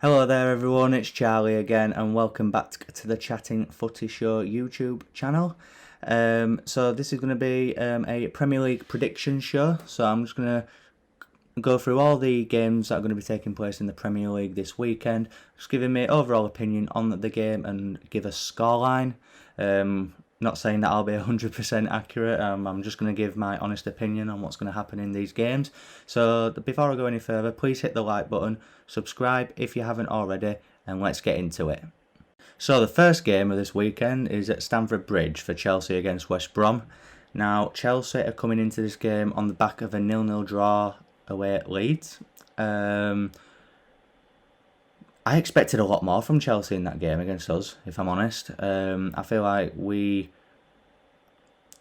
Hello there everyone, it's Charlie again and welcome back to the Chatting Footy Show YouTube channel. So this is going to be a Premier League prediction show, so I'm just going to go through all the games that are going to be taking place in the Premier League this weekend, just giving my overall opinion on the game and give a scoreline. Not saying that I'll be 100% accurate, I'm just going to give my honest opinion on what's going to happen in these games. So before I go any further, please hit the like button, subscribe if you haven't already, and let's get into it. So the first game of this weekend is at Stamford Bridge for Chelsea against West Brom. Now, Chelsea are coming into this game on the back of a 0-0 draw away at Leeds. I expected a lot more from Chelsea in that game against us, if I'm honest. I feel like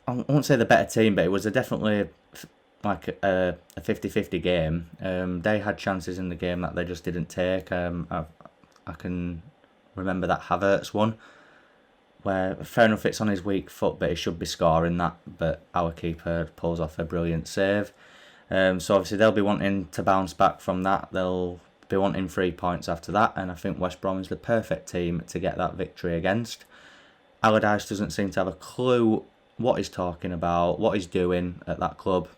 I won't say the better team, but it was definitely like a 50-50 game. They had chances in the game that they just didn't take. I can remember that Havertz one, where fair enough it's on his weak foot, but he should be scoring that, but our keeper pulls off a brilliant save. So obviously they'll be wanting to bounce back from that. They'll be wanting 3 points after that, and I think West Brom is the perfect team to get that victory against. Allardyce doesn't seem to have a clue what he's talking about, what he's doing at that club.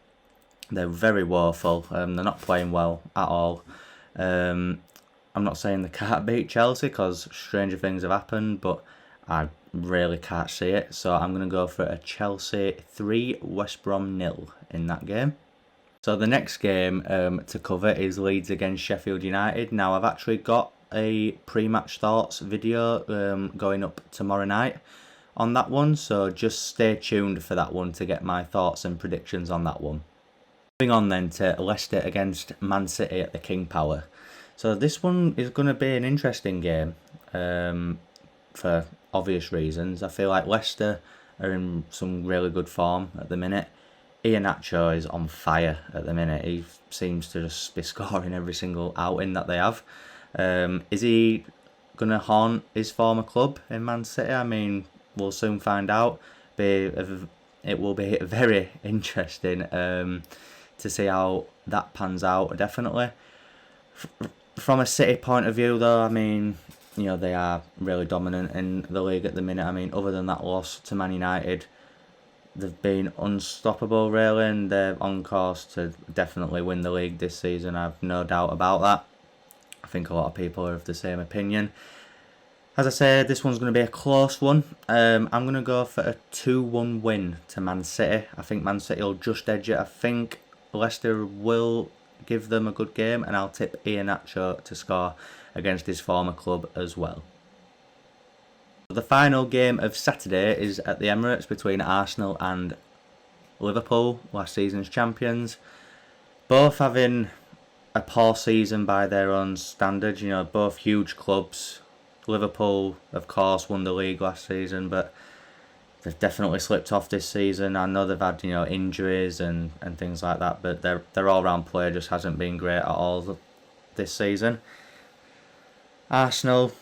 They're very woeful. They're not playing well at all. I'm not saying they can't beat Chelsea because stranger things have happened, but I really can't see it. So I'm going to go for a Chelsea 3, West Brom 0 in that game. So the next game to cover is Leeds against Sheffield United. Now I've actually got a pre-match thoughts video going up tomorrow night on that one, so just stay tuned for that one to get my thoughts and predictions on that one. Moving on then to Leicester against Man City at the King Power. So this one is going to be an interesting game for obvious reasons. I feel like Leicester are in some really good form at the minute. Iheanacho is on fire at the minute. He seems to just be scoring every single outing that they have. Is he going to haunt his former club in Man City? I mean, we'll soon find out. It will be very interesting to see how that pans out, definitely. From a City point of view, though, I mean, they are really dominant in the league at the minute. I mean, other than that loss to Man United, they've been unstoppable, really, and they're on course to definitely win the league this season. I've no doubt about that. I think a lot of people are of the same opinion. As I said, this one's going to be a close one. I'm going to go for a 2-1 win to Man City. I think Man City will just edge it. I think Leicester will give them a good game, and I'll tip Iheanacho to score against his former club as well. The final game of Saturday is at the Emirates between Arsenal and Liverpool, last season's champions. Both having a poor season by their own standards, both huge clubs. Liverpool, of course, won the league last season, but they've definitely slipped off this season. I know they've had, injuries and things like that, but their all-round play just hasn't been great at all this season. Arsenal,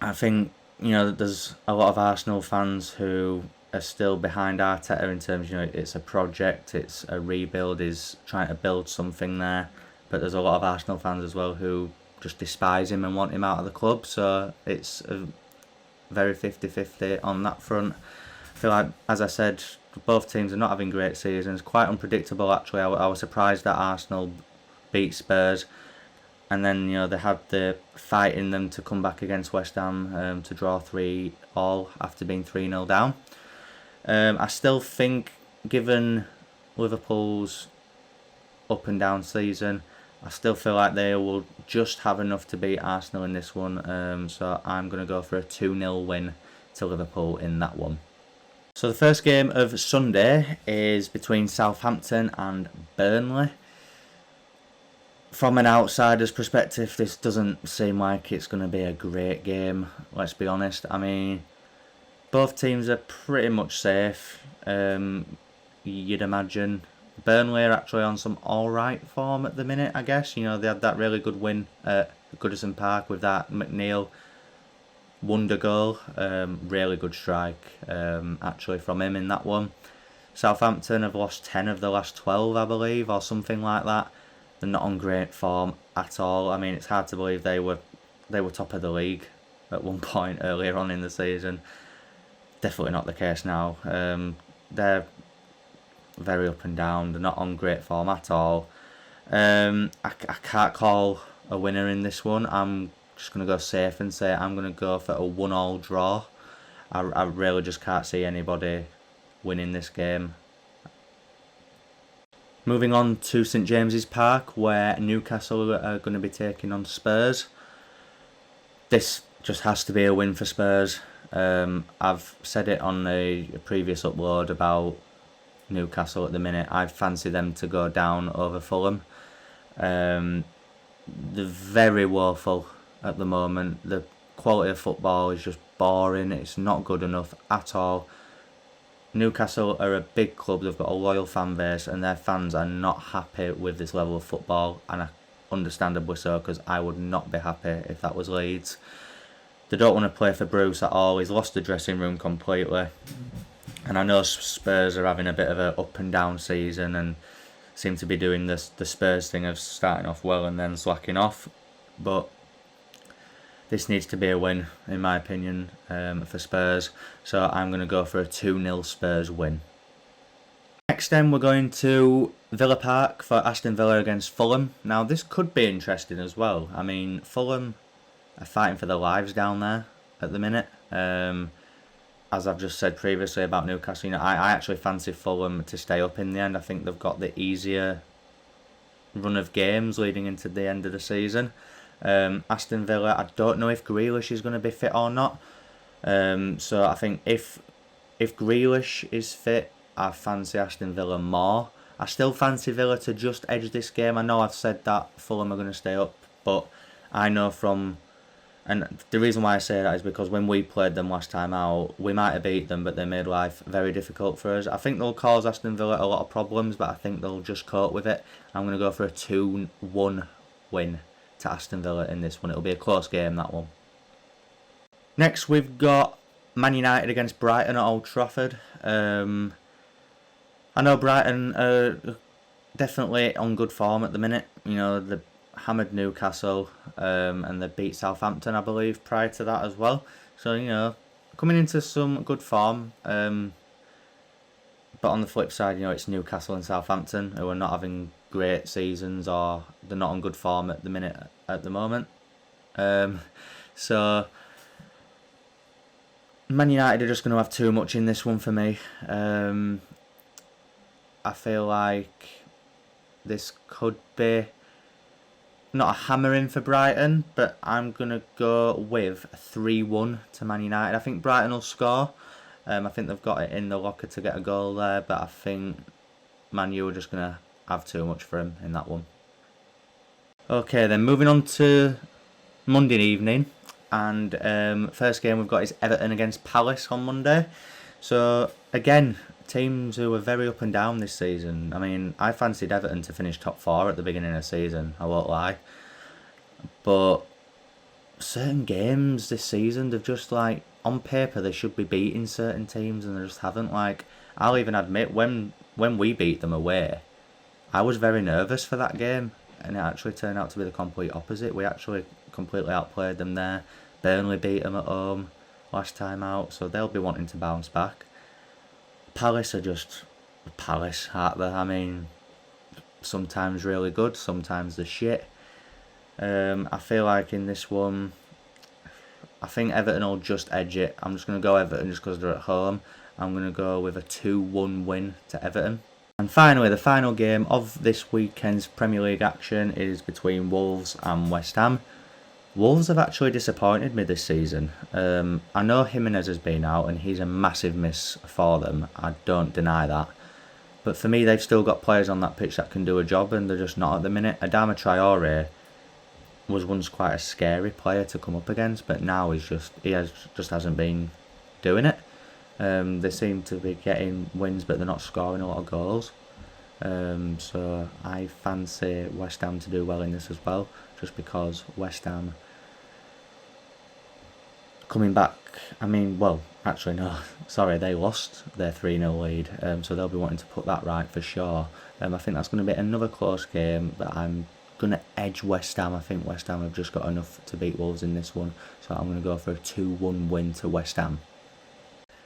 I think, there's a lot of Arsenal fans who are still behind Arteta in terms, it's a project, it's a rebuild, he's trying to build something there. But there's a lot of Arsenal fans as well who just despise him and want him out of the club. So it's a very 50-50 on that front. I feel like, as I said, both teams are not having great seasons. Quite unpredictable, actually. I was surprised that Arsenal beat Spurs. And then, they had the fight in them to come back against West Ham to draw 3-3 after being 3-0 down. I still think, given Liverpool's up and down season, I still feel like they will just have enough to beat Arsenal in this one. So I'm going to go for a 2-0 win to Liverpool in that one. So the first game of Sunday is between Southampton and Burnley. From an outsider's perspective, this doesn't seem like it's going to be a great game, let's be honest. I mean, both teams are pretty much safe, you'd imagine. Burnley are actually on some alright form at the minute, I guess. They had that really good win at Goodison Park with that McNeil wonder goal. Really good strike, actually, from him in that one. Southampton have lost 10 of the last 12, I believe, or something like that. They're not on great form at all. I mean, it's hard to believe they were top of the league at one point earlier on in the season. Definitely not the case now. They're very up and down. They're not on great form at all. I can't call a winner in this one. I'm just going to go safe and say I'm going to go for a 1-1 draw. I really just can't see anybody winning this game. Moving on to St James's Park, where Newcastle are going to be taking on Spurs. This just has to be a win for Spurs. I've said it on a previous upload about Newcastle at the minute. I fancy them to go down over Fulham. They're very woeful at the moment. The quality of football is just boring. It's not good enough at all. Newcastle are a big club. They've got a loyal fan base, and their fans are not happy with this level of football, and understandably so, because I would not be happy if that was Leeds. They don't want to play for Bruce at all. He's lost the dressing room completely. And I know Spurs are having a bit of an up and down season and seem to be doing the Spurs thing of starting off well and then slacking off. But this needs to be a win, in my opinion, for Spurs. So I'm going to go for a 2-0 Spurs win. Next then, we're going to Villa Park for Aston Villa against Fulham. Now, this could be interesting as well. I mean, Fulham are fighting for their lives down there at the minute. As I've just said previously about Newcastle, I actually fancy Fulham to stay up in the end. I think they've got the easier run of games leading into the end of the season. Aston Villa, I don't know if Grealish is going to be fit or not. So I think if Grealish is fit, I fancy Aston Villa more. I still fancy Villa to just edge this game. I know I've said that Fulham are going to stay up, but I know and the reason why I say that is because when we played them last time out, we might have beat them, but they made life very difficult for us. I think they'll cause Aston Villa a lot of problems, but I think they'll just cope with it. I'm going to go for a 2-1 win to Aston Villa in this one. It'll be a close game, that one. Next, we've got Man United against Brighton at Old Trafford. I know Brighton are definitely on good form at the minute. They hammered Newcastle and they beat Southampton, I believe, prior to that as well. So, coming into some good form. But on the flip side, it's Newcastle and Southampton who are not having great seasons, or they're not on good form at the minute at the moment. So Man United are just going to have too much in this one for me. I feel like this could be not a hammering for Brighton, but I'm going to go with 3-1 to Man United. I think Brighton will score. I think they've got it in the locker to get a goal there, but I think Man U are just going to have too much for him in that one. Okay, then moving on to Monday evening, and first game we've got is Everton against Palace on Monday. So again, teams who are very up and down this season. I mean, I fancied Everton to finish top 4 at the beginning of the season, I won't lie. But certain games this season, they've just on paper they should be beating certain teams and they just haven't. I'll even admit, when we beat them away, I was very nervous for that game, and it actually turned out to be the complete opposite. We actually completely outplayed them there. Burnley beat them at home last time out, so they'll be wanting to bounce back. Palace are just Palace, aren't they? I mean, sometimes really good, sometimes they're shit. I feel like in this one, I think Everton will just edge it. I'm just going to go Everton just because they're at home. I'm going to go with a 2-1 win to Everton. And finally, the final game of this weekend's Premier League action is between Wolves and West Ham. Wolves have actually disappointed me this season. I know Jimenez has been out and he's a massive miss for them. I don't deny that. But for me, they've still got players on that pitch that can do a job, and they're just not at the minute. Adama Traore was once quite a scary player to come up against, but now he just hasn't been doing it. They seem to be getting wins, but they're not scoring a lot of goals. So I fancy West Ham to do well in this as well, just because West Ham coming back. I mean, well, actually no, sorry, they lost their 3-0 lead, so they'll be wanting to put that right for sure. I think that's going to be another close game, but I'm going to edge West Ham. I think West Ham have just got enough to beat Wolves in this one, so I'm going to go for a 2-1 win to West Ham.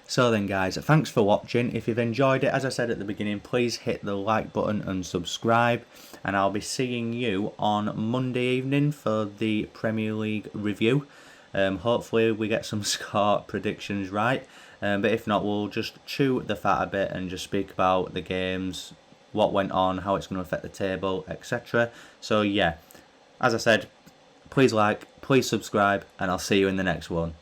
So then guys, thanks for watching. If you've enjoyed it, as I said at the beginning, please hit the like button and subscribe, and I'll be seeing you on Monday evening for the Premier League review. Hopefully we get some score predictions right, but if not, we'll just chew the fat a bit and just speak about the games, what went on, how it's going to affect the table, etc. So yeah, as I said, please like, please subscribe, and I'll see you in the next one.